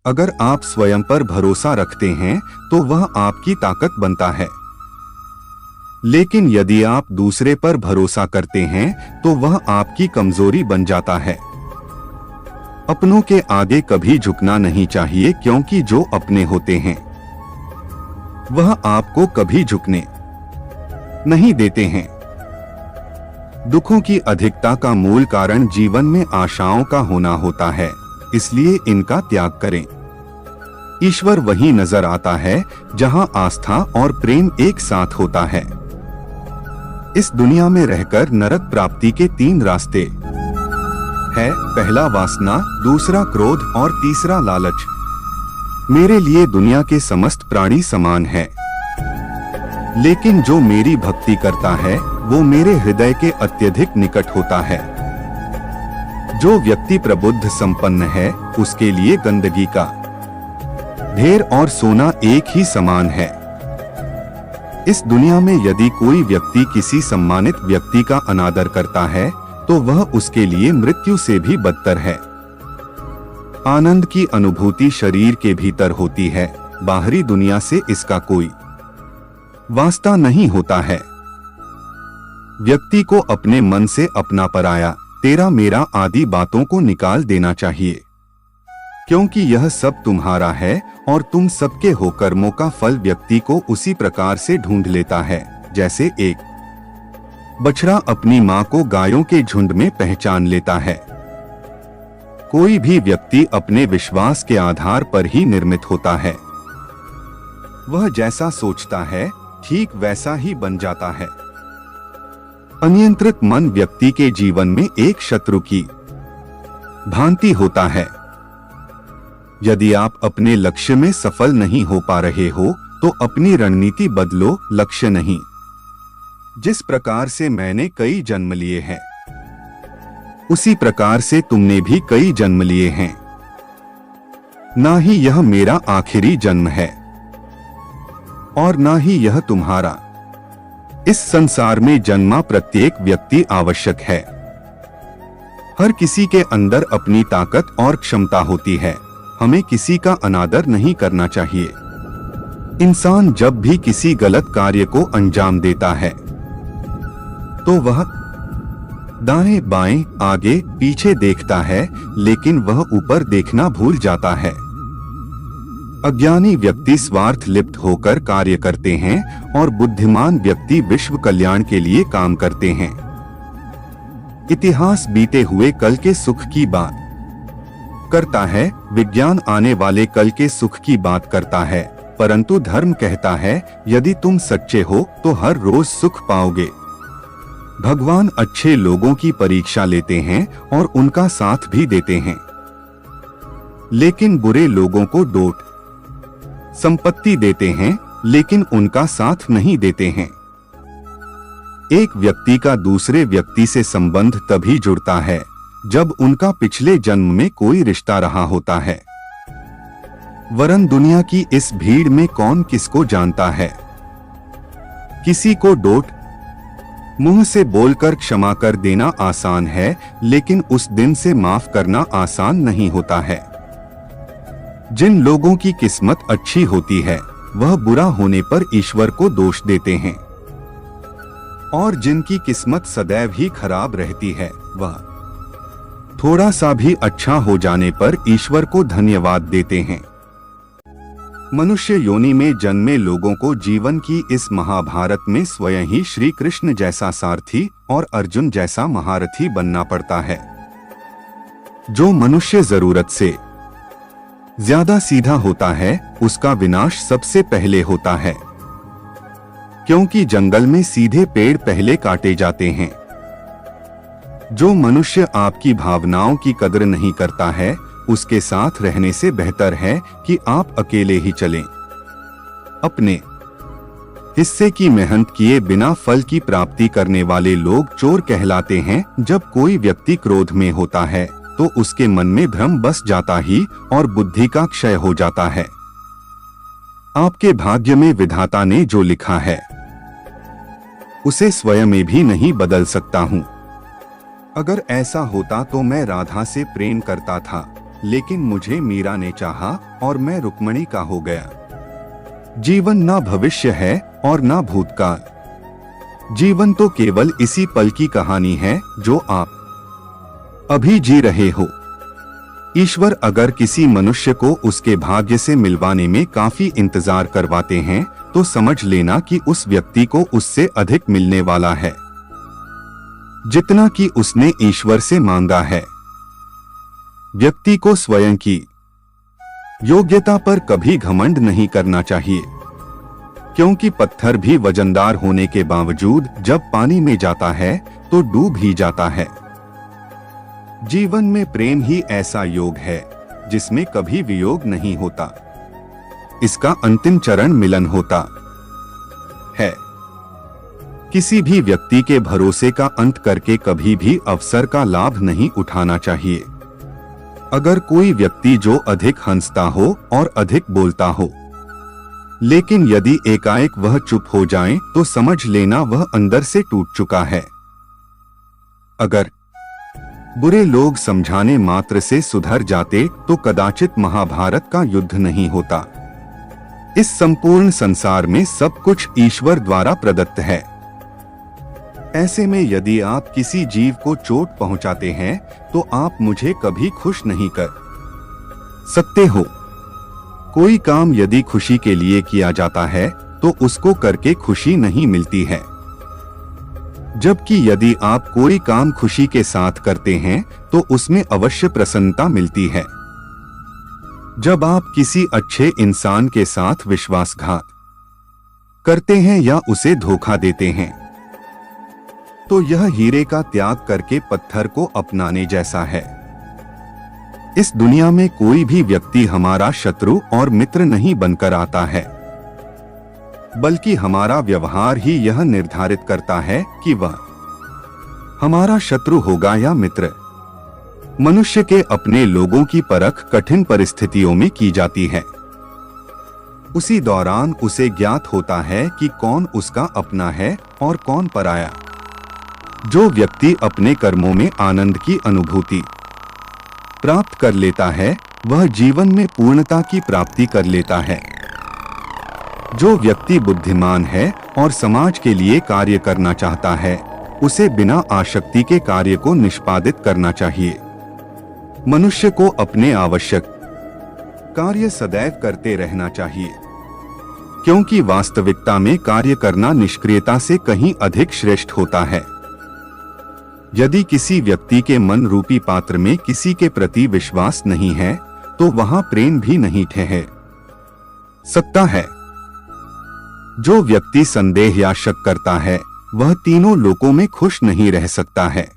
अगर आप स्वयं पर भरोसा रखते हैं तो वह आपकी ताकत बनता है, लेकिन यदि आप दूसरे पर भरोसा करते हैं तो वह आपकी कमजोरी बन जाता है। अपनों के आगे कभी झुकना नहीं चाहिए, क्योंकि जो अपने होते हैं वह आपको कभी झुकने नहीं देते हैं। दुखों की अधिकता का मूल कारण जीवन में आशाओं का होना होता है, इसलिए इनका त्याग करें। ईश्वर वहीं नजर आता है जहां आस्था और प्रेम एक साथ होता है। इस दुनिया में रहकर नरक प्राप्ति के 3 रास्ते है। पहला वासना, दूसरा क्रोध और तीसरा लालच। मेरे लिए दुनिया के समस्त प्राणी समान है, लेकिन जो मेरी भक्ति करता है वो मेरे हृदय के अत्यधिक निकट होता है। जो व्यक्ति प्रबुद्ध संपन्न है उसके लिए गंदगी का ढेर और सोना एक ही समान है। इस दुनिया में यदि कोई व्यक्ति किसी सम्मानित व्यक्ति का अनादर करता है तो वह उसके लिए मृत्यु से भी बदतर है। आनंद की अनुभूति शरीर के भीतर होती है, बाहरी दुनिया से इसका कोई वास्ता नहीं होता है। व्यक्ति को अपने मन से अपना पराया, तेरा मेरा आदि बातों को निकाल देना चाहिए, क्योंकि यह सब तुम्हारा है और तुम सबके हो। कर्मों का फल व्यक्ति को उसी प्रकार से ढूंढ लेता है जैसे एक बछड़ा अपनी मां को गायों के झुंड में पहचान लेता है। कोई भी व्यक्ति अपने विश्वास के आधार पर ही निर्मित होता है। वह जैसा सोचता है ठीक वैसा ही बन जाता है। अनियंत्रित मन व्यक्ति के जीवन में एक शत्रु की भांति होता है। यदि आप अपने लक्ष्य में सफल नहीं हो पा रहे हो तो अपनी रणनीति बदलो, लक्ष्य नहीं। जिस प्रकार से मैंने कई जन्म लिए हैं उसी प्रकार से तुमने भी कई जन्म लिए हैं। ना ही यह मेरा आखिरी जन्म है और ना ही यह तुम्हारा। इस संसार में जन्मा प्रत्येक व्यक्ति आवश्यक है। हर किसी के अंदर अपनी ताकत और क्षमता होती है। हमें किसी का अनादर नहीं करना चाहिए। इंसान जब भी किसी गलत कार्य को अंजाम देता है तो वह दाएं बाएं आगे पीछे देखता है, लेकिन वह ऊपर देखना भूल जाता है। अज्ञानी व्यक्ति स्वार्थ लिप्त होकर कार्य करते हैं और बुद्धिमान व्यक्ति विश्व कल्याण के लिए काम करते हैं। इतिहास बीते हुए कल के सुख की बात करता है, विज्ञान आने वाले कल के सुख की बात करता है, परंतु धर्म कहता है यदि तुम सच्चे हो तो हर रोज सुख पाओगे। भगवान अच्छे लोगों की परीक्षा लेते हैं और उनका साथ भी देते हैं, लेकिन बुरे लोगों को डोट संपत्ति देते हैं, लेकिन उनका साथ नहीं देते हैं। एक व्यक्ति का दूसरे व्यक्ति से संबंध तभी जुड़ता है जब उनका पिछले जन्म में कोई रिश्ता रहा होता है। वरन दुनिया की इस भीड़ में कौन किसको जानता है। किसी को डोट मुंह से बोलकर क्षमा कर देना आसान है, लेकिन उस दिन से माफ करना आसान नहीं होता है। जिन लोगों की किस्मत अच्छी होती है वह बुरा होने पर ईश्वर को दोष देते हैं, और जिनकी किस्मत सदैव ही खराब रहती है वह थोड़ा सा भी अच्छा हो जाने पर ईश्वर को धन्यवाद देते हैं। मनुष्य योनि में जन्मे लोगों को जीवन की इस महाभारत में स्वयं ही श्री कृष्ण जैसा सारथी और अर्जुन जैसा महारथी बनना पड़ता है। जो मनुष्य जरूरत से ज्यादा सीधा होता है उसका विनाश सबसे पहले होता है, क्योंकि जंगल में सीधे पेड़ पहले काटे जाते हैं। जो मनुष्य आपकी भावनाओं की कदर नहीं करता है उसके साथ रहने से बेहतर है कि आप अकेले ही चलें। अपने हिस्से की मेहनत किए बिना फल की प्राप्ति करने वाले लोग चोर कहलाते हैं। जब कोई व्यक्ति क्रोध में होता है तो उसके मन में भ्रम बस जाता ही और बुद्धि का क्षय हो जाता है। आपके भाग्य में विधाता ने जो लिखा है उसे स्वयं में भी नहीं बदल सकता हूँ। अगर ऐसा होता तो मैं राधा से प्रेम करता था, लेकिन मुझे मीरा ने चाहा और मैं रुक्मणी का हो गया। जीवन ना भविष्य है और ना भूतकाल, जीवन तो केवल इसी पल की कहानी है जो आप अभी जी रहे हो। ईश्वर अगर किसी मनुष्य को उसके भाग्य से मिलवाने में काफी इंतजार करवाते हैं तो समझ लेना कि उस व्यक्ति को उससे अधिक मिलने वाला है जितना कि उसने ईश्वर से मांगा है। व्यक्ति को स्वयं की योग्यता पर कभी घमंड नहीं करना चाहिए, क्योंकि पत्थर भी वजनदार होने के बावजूद जब पानी में जाता है तो डूब ही जाता है। जीवन में प्रेम ही ऐसा योग है जिसमें कभी वियोग नहीं होता, इसका अंतिम चरण मिलन होता है। किसी भी व्यक्ति के भरोसे का अंत करके कभी भी अवसर का लाभ नहीं उठाना चाहिए। अगर कोई व्यक्ति जो अधिक हंसता हो और अधिक बोलता हो, लेकिन यदि एकाएक वह चुप हो जाए तो समझ लेना वह अंदर से टूट चुका है। अगर बुरे लोग समझाने मात्र से सुधर जाते तो कदाचित महाभारत का युद्ध नहीं होता। इस संपूर्ण संसार में सब कुछ ईश्वर द्वारा प्रदत्त है। ऐसे में यदि आप किसी जीव को चोट पहुंचाते हैं तो आप मुझे कभी खुश नहीं कर सकते हो। कोई काम यदि खुशी के लिए किया जाता है तो उसको करके खुशी नहीं मिलती है, जबकि यदि आप कोई काम खुशी के साथ करते हैं तो उसमें अवश्य प्रसन्नता मिलती है। जब आप किसी अच्छे इंसान के साथ विश्वासघात करते हैं या उसे धोखा देते हैं तो यह हीरे का त्याग करके पत्थर को अपनाने जैसा है। इस दुनिया में कोई भी व्यक्ति हमारा शत्रु और मित्र नहीं बनकर आता है, बल्कि हमारा व्यवहार ही यह निर्धारित करता है कि वह हमारा शत्रु होगा या मित्र। मनुष्य के अपने लोगों की परख कठिन परिस्थितियों में की जाती है। उसी दौरान उसे ज्ञात होता है कि कौन उसका अपना है और कौन पराया। जो व्यक्ति अपने कर्मों में आनंद की अनुभूति प्राप्त कर लेता है वह जीवन में पूर्णता की प्राप्ति कर लेता है। जो व्यक्ति बुद्धिमान है और समाज के लिए कार्य करना चाहता है उसे बिना आसक्ति के कार्य को निष्पादित करना चाहिए। मनुष्य को अपने आवश्यक कार्य सदैव करते रहना चाहिए, क्योंकि वास्तविकता में कार्य करना निष्क्रियता से कहीं अधिक श्रेष्ठ होता है। यदि किसी व्यक्ति के मन रूपी पात्र में किसी के प्रति विश्वास नहीं है तो वहां प्रेम भी नहीं ठहर सकता है। जो व्यक्ति संदेह या शक करता है वह तीनों लोकों में खुश नहीं रह सकता है।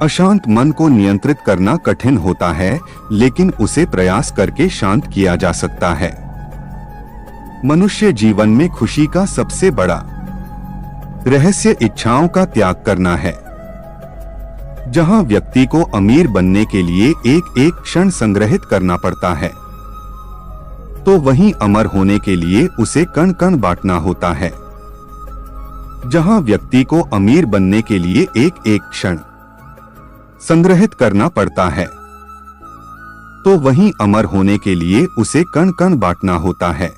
अशांत मन को नियंत्रित करना कठिन होता है, लेकिन उसे प्रयास करके शांत किया जा सकता है। मनुष्य जीवन में खुशी का सबसे बड़ा रहस्य इच्छाओं का त्याग करना है। जहां व्यक्ति को अमीर बनने के लिए एक एक क्षण संग्रहित करना पड़ता है, तो वहीं अमर होने के लिए उसे कण कण बांटना होता है। जहां व्यक्ति को अमीर बनने के लिए एक एक क्षण संग्रहित करना पड़ता है, तो वहीं अमर होने के लिए उसे कण कण बांटना होता है।